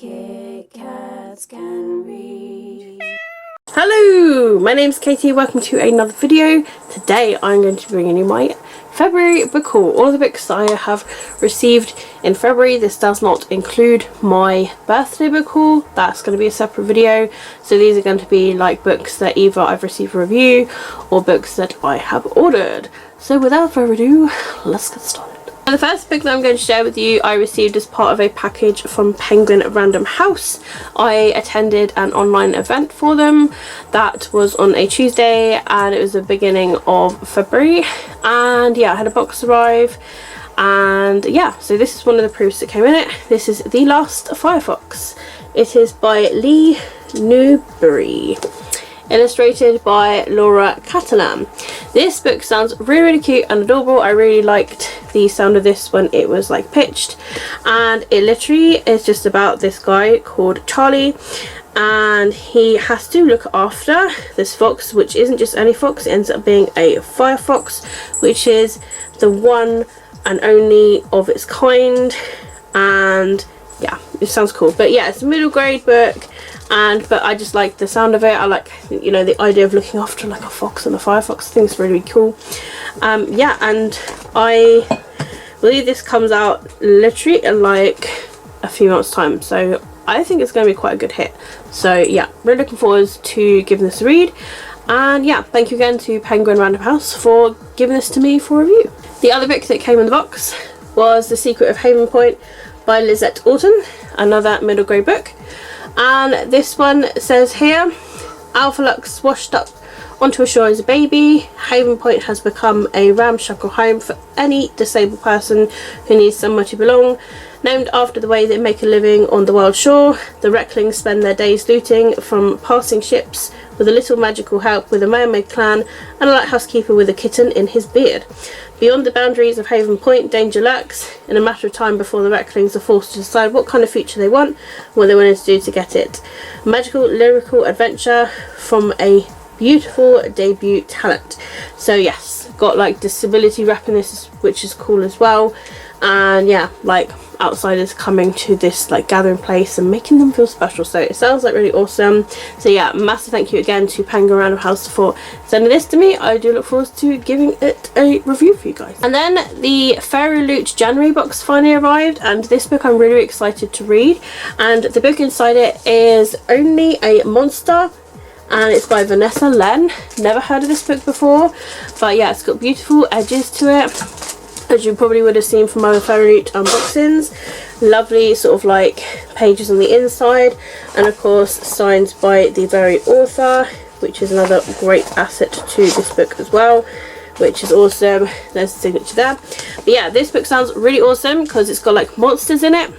Kitkatscanread. Hello, my name's Katie, welcome to another video. Today I'm going to be bringing you my February book haul. All of the books that I have received in February. This does not include my birthday book haul, that's going to be a separate video. So these are going to be like books that either I've received a review or books that I have ordered. So without further ado, let's get started. The first book that I'm going to share with you I received as part of a package from Penguin Random House. I attended an online event for them that was on a Tuesday and it was the beginning of February, and yeah, I had a box arrive, and yeah, so this is one of the proofs that came in it. This is The Last Firefox. It is by Lee Newberry, illustrated by Laura Catalan. This book sounds really cute and adorable. I really liked the sound of this when it was like pitched, and it literally is just about this guy called Charlie, and he has to look after this fox, which isn't just any fox. It ends up being a firefox, which is the one and only of its kind, and yeah, it sounds cool. But yeah, it's a middle grade book, but I just like the sound of it. I like, you know, the idea of looking after like a fox and a firefox. I think it's really cool. Yeah, and I believe this comes out literally in like a few months time, so I think it's going to be quite a good hit. So yeah, really looking forward to giving this a read. And yeah, thank you again to Penguin Random House for giving this to me for review. The other book that came in the box was The Secret of Haven Point by Lisette Orton, another middle grade book. And this one says here, Alpha Lux washed up onto a shore as a baby. Haven Point has become a ramshackle home for any disabled person who needs somewhere to belong. Named after the way they make a living on the wild shore, the Recklings spend their days looting from passing ships with a little magical help with a mermaid clan and a lighthouse keeper with a kitten in his beard. Beyond the boundaries of Haven Point, danger lurks. In a matter of time before the Recklings are forced to decide what kind of future they want and what they're willing to do to get it. A magical, lyrical adventure from a beautiful debut talent. So yes, got like disability wrap in this, which is cool as well. And yeah, like outsiders coming to this like gathering place and making them feel special, so it sounds like really awesome. So yeah, massive thank you again to Penguin Random House for sending this to me. I do look forward to giving it a review for you guys. And then the Fairy Loot January box finally arrived, and this book I'm really excited to read. And the book inside it is Only a Monster, and it's by Vanessa Len. Never heard of this book before, but yeah, it's got beautiful edges to it, as you probably would have seen from other Fairy Loot unboxings. Lovely sort of like pages on the inside, and of course signed by the very author, which is another great asset to this book as well, which is awesome. There's the signature there. But yeah, this book sounds really awesome because it's got like monsters in it,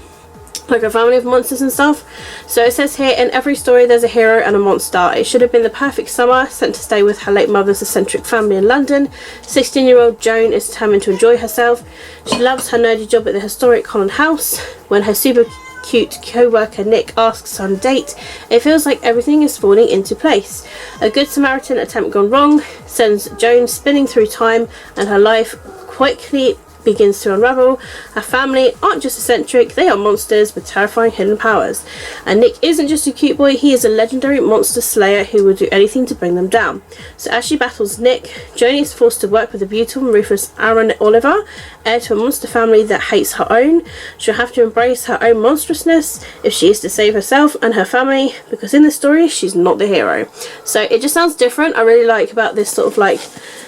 like a family of monsters and stuff. So it says here, in every story there's a hero and a monster. It should have been the perfect summer, sent to stay with her late mother's eccentric family in London. 16-year-old Joan is determined to enjoy herself. She loves her nerdy job at the historic Holland House. When her super cute co-worker Nick asks her on a date, it feels like everything is falling into place. A Good Samaritan attempt gone wrong sends Joan spinning through time, and her life quickly begins to unravel. Her family aren't just eccentric, they are monsters with terrifying hidden powers. And Nick isn't just a cute boy, he is a legendary monster slayer who will do anything to bring them down. So as she battles Nick, Joni is forced to work with the beautiful and ruthless Aaron Oliver, heir to a monster family that hates her own. She'll have to embrace her own monstrousness if she is to save herself and her family, because in the story she's not the hero. So it just sounds different. I really like about this sort of like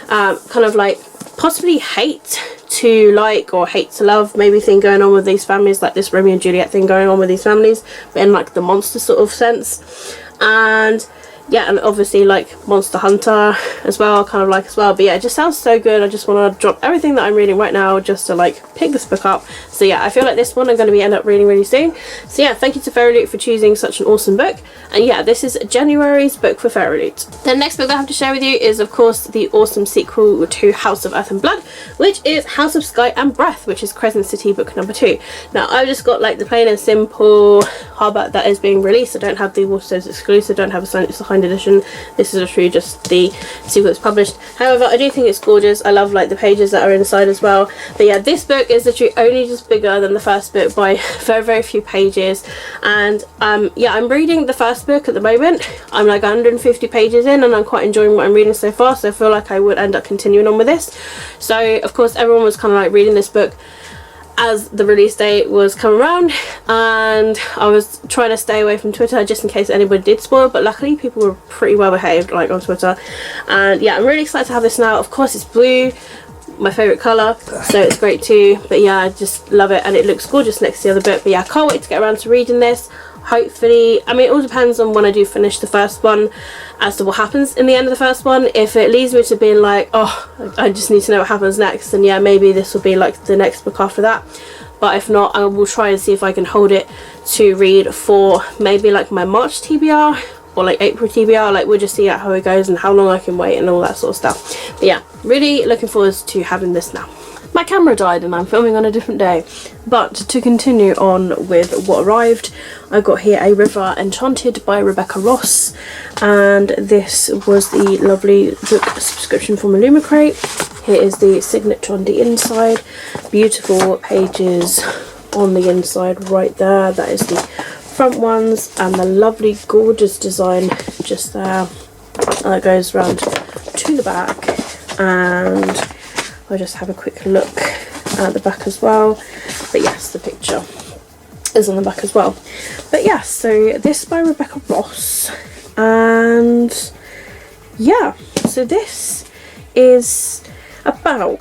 kind of like possibly hate to like or hate to love maybe thing going on with these families, like this Romeo and Juliet thing going on with these families, but in like the monster sort of sense. And yeah, and obviously like Monster Hunter as well, kind of like as well. But yeah, it just sounds so good. I just want to drop everything that I'm reading right now just to like pick this book up. So yeah, I feel like this one I'm going to end up reading really soon. So yeah, thank you to Fairy Loot for choosing such an awesome book. And yeah, this is January's book for Fairy Loot. The next book I have to share with you is of course the awesome sequel to House of Earth and Blood, which is House of Sky and Breath, which is Crescent City book number 2. Now I've just got like the plain and simple hardback that is being released. I don't have the Waterstones exclusive, don't have a sign second edition. This is literally just the sequence published. However, I do think it's gorgeous. I love like the pages that are inside as well. But yeah, this book is literally only just bigger than the first book by very few pages. And yeah, I'm reading the first book at the moment. I'm like 150 pages in and I'm quite enjoying what I'm reading so far, so I feel like I would end up continuing on with this. So of course everyone was kind of like reading this book as the release date was coming around, and I was trying to stay away from Twitter just in case anybody did spoil, but luckily people were pretty well behaved like on Twitter. And yeah, I'm really excited to have this now. Of course it's blue, my favourite colour, so it's great too. But yeah, I just love it and it looks gorgeous next to the other book. But yeah, I can't wait to get around to reading this. Hopefully, I mean, it all depends on when I do finish the first one as to what happens in the end of the first one. If it leads me to being like, oh, I just need to know what happens next, then yeah, maybe this will be like the next book after that. But if not, I will try and see if I can hold it to read for maybe like my March TBR or like April TBR. Like, we'll just see how it goes and how long I can wait and all that sort of stuff. But yeah, really looking forward to having this now. My camera died and I'm filming on a different day. But to continue on with what arrived, I got here A River Enchanted by Rebecca Ross, and this was the lovely book subscription from Illuminati. Here is the signature on the inside, beautiful pages on the inside right there. That is the front ones, and the lovely gorgeous design just there. That goes round to the back, and I'll just have a quick look at the back as well. But yes, the picture is on the back as well. But yeah, so this is by Rebecca Ross, and yeah, so this is about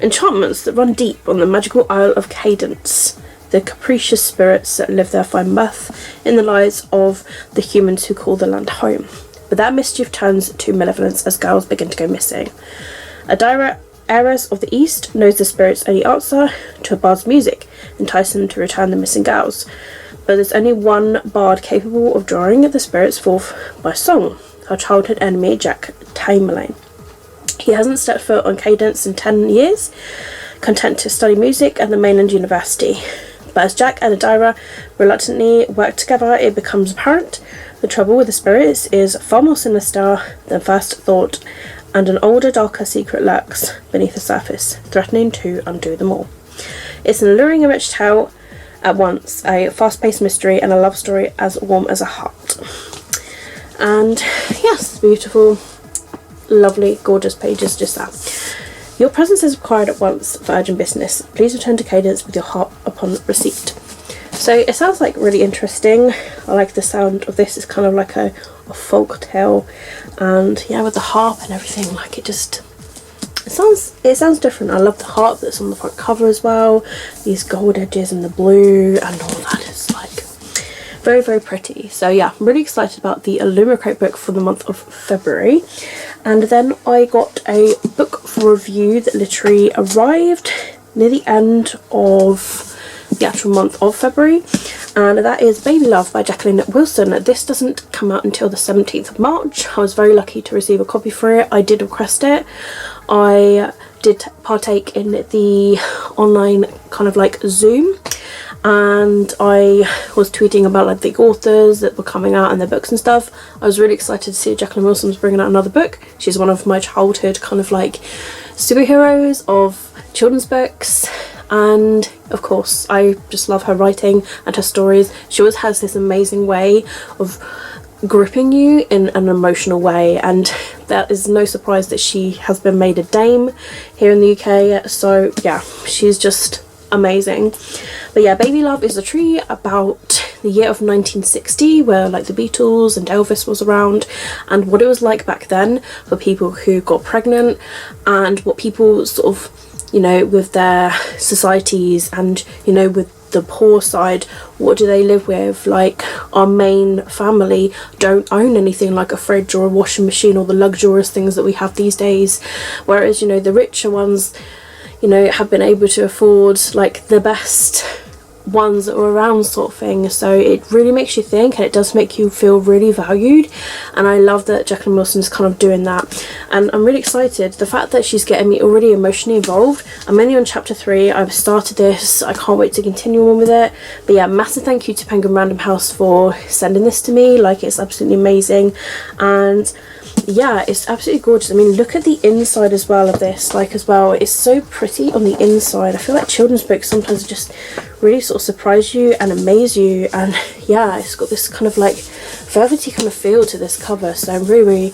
enchantments that run deep on the magical Isle of Cadence. The capricious spirits that live there find mirth in the lives of the humans who call the land home. But that mischief turns to malevolence as girls begin to go missing. Adira, heiress of the East, knows the spirits' only answer to a bard's music, enticing them to return the missing girls. But there's only one bard capable of drawing the spirits forth by song, her childhood enemy Jack Tamerlane. He hasn't stepped foot on Cadence in 10 years, content to study music at the mainland university. But as Jack and Adira reluctantly work together, it becomes apparent the trouble with the spirits is far more sinister than first thought, and an older, darker secret lurks beneath the surface, threatening to undo them all. It's an alluring and rich tale at once, a fast-paced mystery and a love story as warm as a heart. And yes, beautiful, lovely, gorgeous pages just that. Your presence is required at once for urgent business. Please return to Cadence with your harp upon receipt. So it sounds like really interesting. I like the sound of this. It's kind of like a folk tale, and yeah, with the harp and everything, like it sounds different. I love the harp that's on the front cover as well. These gold edges and the blue and all that is like very pretty. So yeah, I'm really excited about the Illuminati book for the month of February. And then I got a book for review that literally arrived near the end of the actual month of February, and that is Baby Love by Jacqueline Wilson. This doesn't come out until the 17th of March. I was very lucky to receive a copy for it. I did request it. I did partake in the online kind of like Zoom, and I was tweeting about like the authors that were coming out and their books and stuff. I was really excited to see Jacqueline Wilson was bringing out another book. She's one of my childhood kind of like superheroes of children's books, and of course I just love her writing and her stories. She always has this amazing way of gripping you in an emotional way, and that is no surprise that she has been made a dame here in the UK. So yeah, she's just amazing. But yeah, Baby Love is a tree about the year of 1960, where like the Beatles and Elvis was around, and what it was like back then for people who got pregnant, and what people sort of, you know, with their societies and, you know, with the poor side, what do they live with? Like, our main family don't own anything like a fridge or a washing machine or the luxurious things that we have these days, whereas, you know, the richer ones, you know, have been able to afford like the best ones that were around sort of thing. So it really makes you think, and it does make you feel really valued, and I love that Jacqueline Wilson's kind of doing that, and I'm really excited. The fact that she's getting me already emotionally involved. I'm only on chapter 3. I've started this, I can't wait to continue on with it. But yeah, massive thank you to Penguin Random House for sending this to me. Like, it's absolutely amazing, and yeah, it's absolutely gorgeous. I mean, look at the inside as well of this, like, as well, it's so pretty on the inside. I feel like children's books sometimes just really sort of surprise you and amaze you, and yeah, it's got this kind of like velvety kind of feel to this cover, so I'm really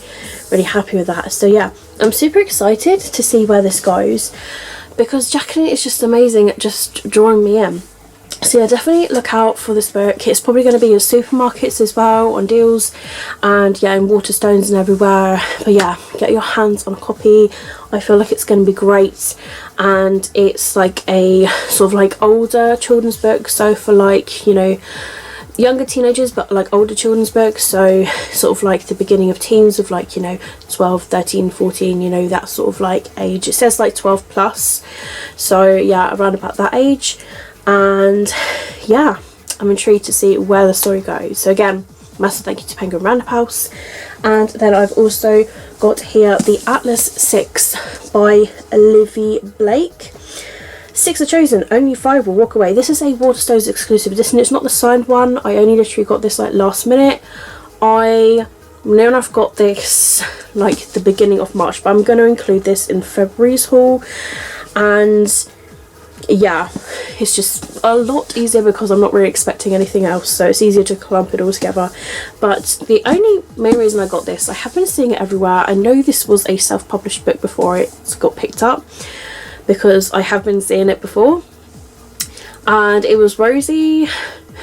happy with that. So yeah, I'm super excited to see where this goes, because Jacqueline is just amazing at just drawing me in. So yeah, definitely look out for this book. It's probably going to be in supermarkets as well, on deals, and yeah, in Waterstones and everywhere. But yeah, get your hands on a copy. I feel like it's going to be great, and it's like a sort of like older children's book, so for like, you know, younger teenagers, but like older children's books, so sort of like the beginning of teens, of like, you know, 12, 13, 14, you know, that sort of like age. It says like 12 plus, so yeah, around about that age. And yeah, I'm intrigued to see where the story goes. So again, massive thank you to Penguin Random House. And then I've also got here the Atlas 6 by Olivia Blake. 6 are chosen, only 5 will walk away. This is a Waterstones exclusive edition. It's not the signed one. I only literally got this like last minute. I know I've got this like the beginning of March, but I'm going to include this in February's haul. And yeah, it's just a lot easier because I'm not really expecting anything else, so it's easier to clump it all together. But the only main reason I got this, I have been seeing it everywhere. I know this was a self-published book before it got picked up, because I have been seeing it before, and it was Rosie,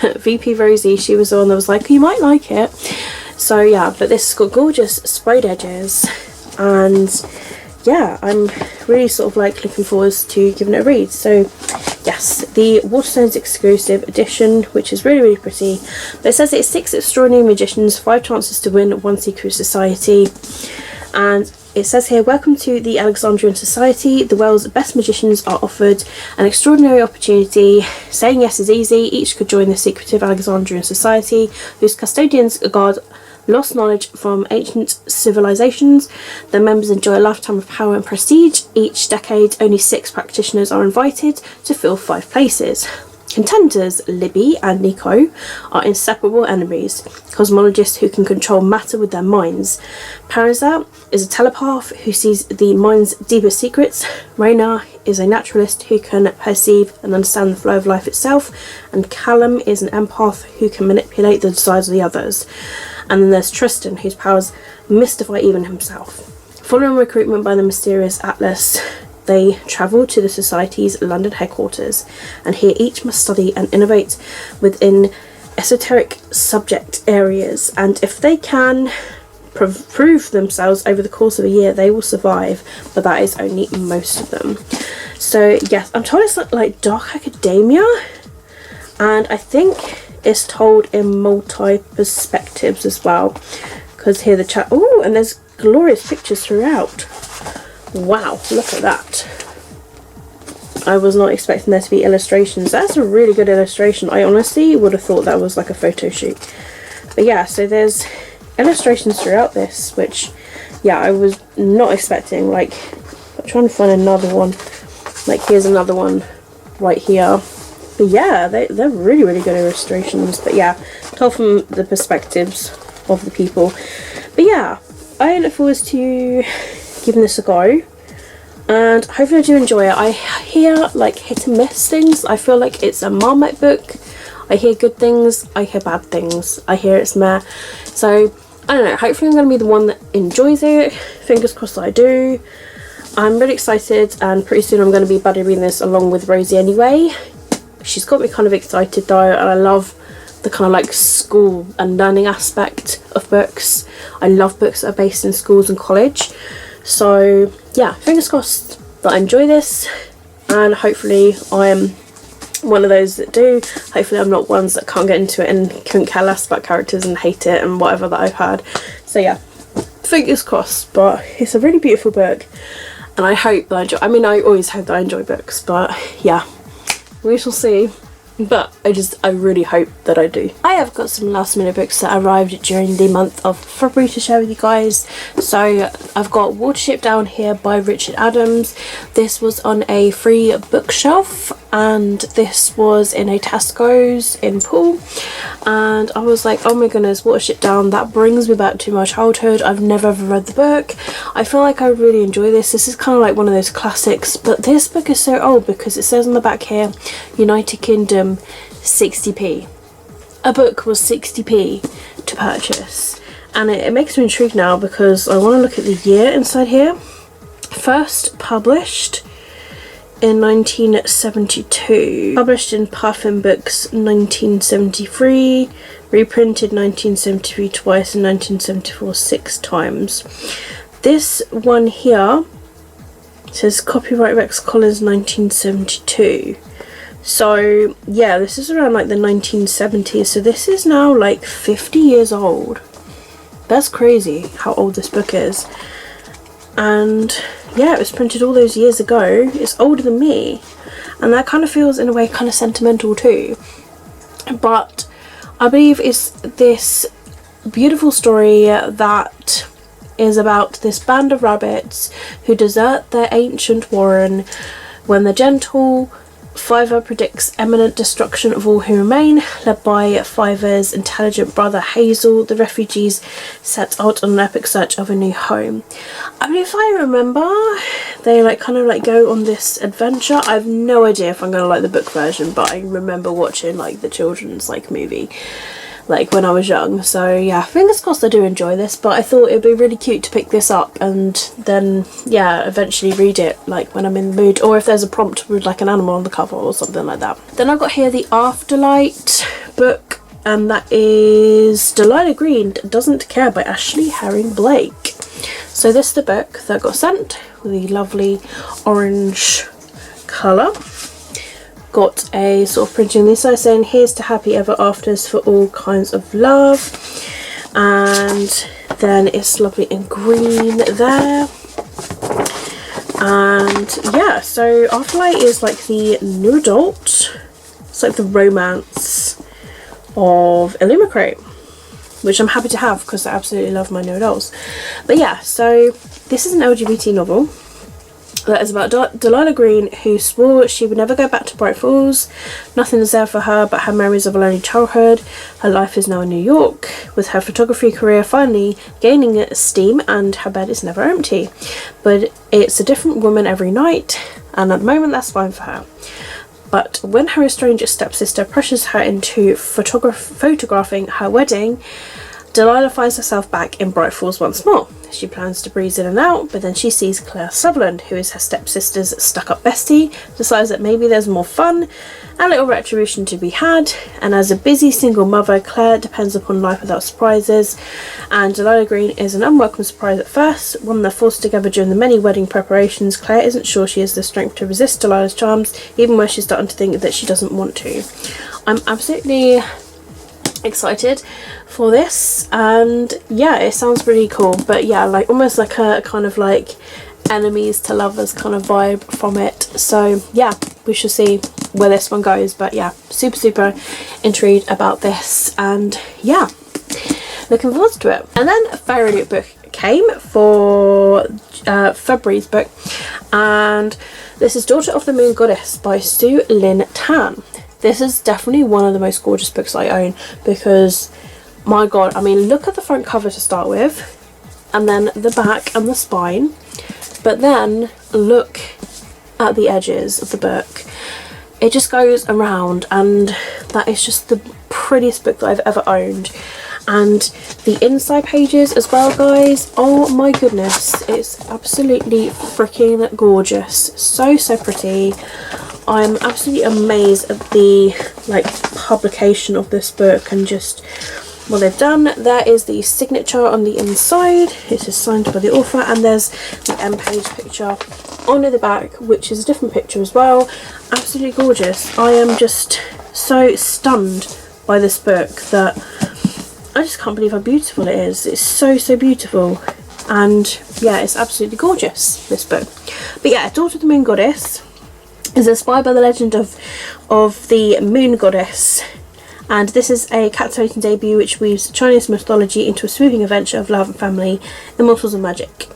VP Rosie, she was the one that was like, you might like it. So yeah, but this has got gorgeous sprayed edges, and yeah, I'm really sort of like looking forward to giving it a read. So yes, the Waterstones exclusive edition, which is really pretty. But it says it's 6 extraordinary magicians, 5 chances to win, 1 secret society. And it says here, welcome to the Alexandrian Society. The world's best magicians are offered an extraordinary opportunity. Saying yes is easy. Each could join the secretive Alexandrian Society, whose custodians guard lost knowledge from ancient civilizations. The members enjoy a lifetime of power and prestige. Each decade, only 6 practitioners are invited to fill 5 places. Contenders Libby and Nico are inseparable enemies, cosmologists who can control matter with their minds. Parisa is a telepath who sees the mind's deepest secrets. Raina is a naturalist who can perceive and understand the flow of life itself. And Callum is an empath who can manipulate the desires of the others. And then there's Tristan, whose powers mystify even himself. Following recruitment by the mysterious Atlas, they travel to the Society's London headquarters, and here each must study and innovate within esoteric subject areas, and if they can prove themselves over the course of a year, they will survive, but that is only most of them. So yes, I'm told it's like dark academia, and I think it's told in multi-perspectives as well, because here the chat, oh, and there's glorious pictures throughout. Wow, look at that. I was not expecting there to be illustrations. That's a really good illustration. I honestly would have thought that was like a photo shoot. But yeah, so there's illustrations throughout this, which, yeah, I was not expecting. Like, I'm trying to find another one. Like, here's another one right here. But yeah, they're really good illustrations. But yeah, told from the perspectives of the people. But yeah, I look forward to giving this a go, and hopefully I do enjoy it. I hear like hit and miss things. I feel like it's a Marmite book. I hear good things, I hear bad things, I hear it's meh. So I don't know, hopefully I'm going to be the one that enjoys it. Fingers crossed that I do. I'm really excited, and pretty soon I'm going to be buddy reading this along with Rosie anyway. She's got me kind of excited though, and I love the kind of like school and learning aspect of books. I love books that are based in schools and college. So yeah, fingers crossed that I enjoy this, and hopefully I am one of those that do. Hopefully I'm not ones that can't get into it and couldn't care less about characters and hate it and whatever that I've had. So yeah, fingers crossed. But it's a really beautiful book, and I hope that I enjoy. I mean, I always hope that I enjoy books, but yeah, we shall see. but I really hope that I do. I have got some last minute books that arrived during the month of February to share with you guys. So I've got Watership Down here by Richard Adams. This was on a free bookshelf, and this was in a Tesco's in Poole, and I was like, oh my goodness, Watership Down, that brings me back to my childhood. I've never ever read the book. I feel like I really enjoy this. This is kind of like one of those classics, but this book is so old because it says on the back here, United Kingdom 60p. A book was 60p to purchase, and it makes me intrigued now because I want to look at the year inside here. First published in 1972, published in Puffin Books 1973, reprinted 1973 twice and 1974 6 times. This one here says copyright Rex Collins 1972. So yeah, this is around like the 1970s, so this is now like 50 years old. That's crazy how old this book is. And yeah, it was printed all those years ago. It's older than me, and that kind of feels in a way kind of sentimental too. But I believe it's this beautiful story that is about this band of rabbits who desert their ancient warren when the gentle Fiver predicts imminent destruction of all who remain. Led by Fiver's intelligent brother Hazel, the refugees set out on an epic search of a new home. I mean, if I remember, they like kind of like go on this adventure. I have no idea if I'm gonna like the book version, but I remember watching like the children's like movie like when I was young. So yeah, fingers crossed I do enjoy this, but I thought it'd be really cute to pick this up and then yeah, eventually read it like when I'm in the mood, or if there's a prompt with like an animal on the cover or something like that. Then I've got here the Afterlight book, and that is Delilah Green Doesn't Care by Ashley Herring Blake. So this is the book that got sent with the lovely orange colour. Got a sort of printing on this side saying here's to happy ever afters for all kinds of love, and then it's lovely in green there. And yeah, so Afterlight is like the new adult, it's like the romance of Illuminati, which I'm happy to have because I absolutely love my new adults. But yeah, so this is an LGBT novel that is about Delilah Green, who swore she would never go back to Bright Falls. Nothing is there for her but her memories of a lonely childhood. Her life is now in New York, with her photography career finally gaining steam, and her bed is never empty. But it's a different woman every night, and at the moment that's fine for her. But when her estranged stepsister pressures her into photographing her wedding, Delilah finds herself back in Bright Falls once more. She plans to breeze in and out, but then she sees Claire Sutherland, who is her stepsister's stuck-up bestie, decides that maybe there's more fun and little retribution to be had, and as a busy single mother, Claire depends upon life without surprises, and Delilah Green is an unwelcome surprise at first. When they're forced together during the many wedding preparations, Claire isn't sure she has the strength to resist Delilah's charms, even when she's starting to think that she doesn't want to. I'm absolutely excited for this, and yeah, it sounds really cool. But yeah, like almost like a kind of like enemies to lovers kind of vibe from it. So yeah, we shall see where this one goes, but yeah, super intrigued about this, and yeah, looking forward to it. And then a fairy book came for February's book, and this is Daughter of the Moon Goddess by Sue Lynn Tan. This is definitely one of the most gorgeous books I own because, my god, I mean, look at the front cover to start with, and then the back and the spine, but then look at the edges of the book. It just goes around, and that is just the prettiest book that I've ever owned. And the inside pages as well, guys, oh my goodness, it's absolutely freaking gorgeous. So pretty. I'm absolutely amazed at the like publication of this book and just what they've done. There is the signature on the inside, it is signed by the author, and there's the end page picture on the back, which is a different picture as well. Absolutely gorgeous. I am just so stunned by this book that I just can't believe how beautiful it is. It's so beautiful, and yeah, it's absolutely gorgeous, this book. But yeah, Daughter of the Moon Goddess. is inspired by the legend of the moon goddess, and this is a captivating debut which weaves Chinese mythology into a sweeping adventure of love and family, immortals and magic.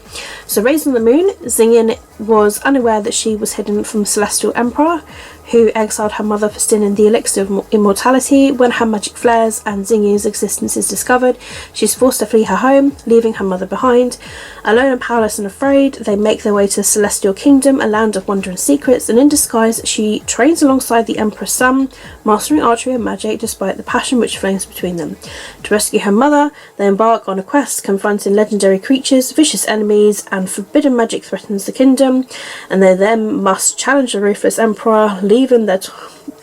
So raised on the moon, Xingyin was unaware that she was hidden from the celestial emperor, who exiled her mother for stealing the elixir of immortality. When her magic flares and Xingyin's existence is discovered, she's forced to flee her home, leaving her mother behind. Alone and powerless and afraid, they make their way to the celestial kingdom, a land of wonder and secrets, and in disguise she trains alongside the emperor's son, mastering archery and magic despite the passion which flames between them. To rescue her mother, they embark on a quest confronting legendary creatures, vicious enemies, and forbidden magic threatens the kingdom, and they then must challenge the ruthless emperor, leaving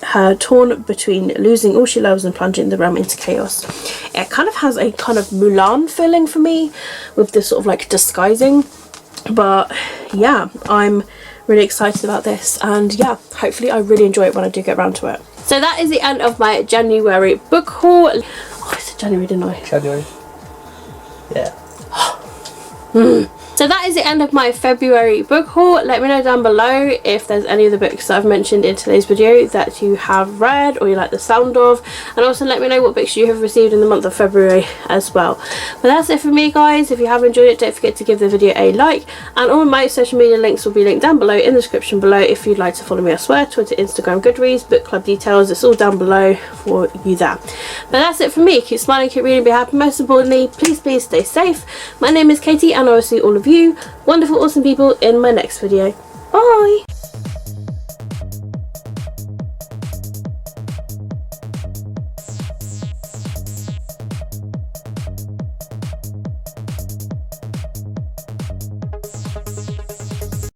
her torn between losing all she loves and plunging the realm into chaos. It kind of has a kind of Mulan feeling for me, with this sort of like disguising, but yeah, I'm really excited about this, and yeah, hopefully I really enjoy it when I do get around to it. So that is the end of my January book haul. Oh, I said January, didn't I? January. Yeah. So that is the end of my February book haul. Let me know down below if there's any of the books that I've mentioned in today's video that you have read or you like the sound of, and also let me know what books you have received in the month of February as well. But that's it for me, guys. If you have enjoyed it, don't forget to give the video a like, and all my social media links will be linked down below in the description below if you'd like to follow me elsewhere: Twitter, Instagram, Goodreads, book club details. It's all down below for you there. But that's it for me. Keep smiling, keep reading, be happy. Most importantly, please stay safe. My name is Katie, and I will see all of you wonderful, awesome people in my next video. Bye!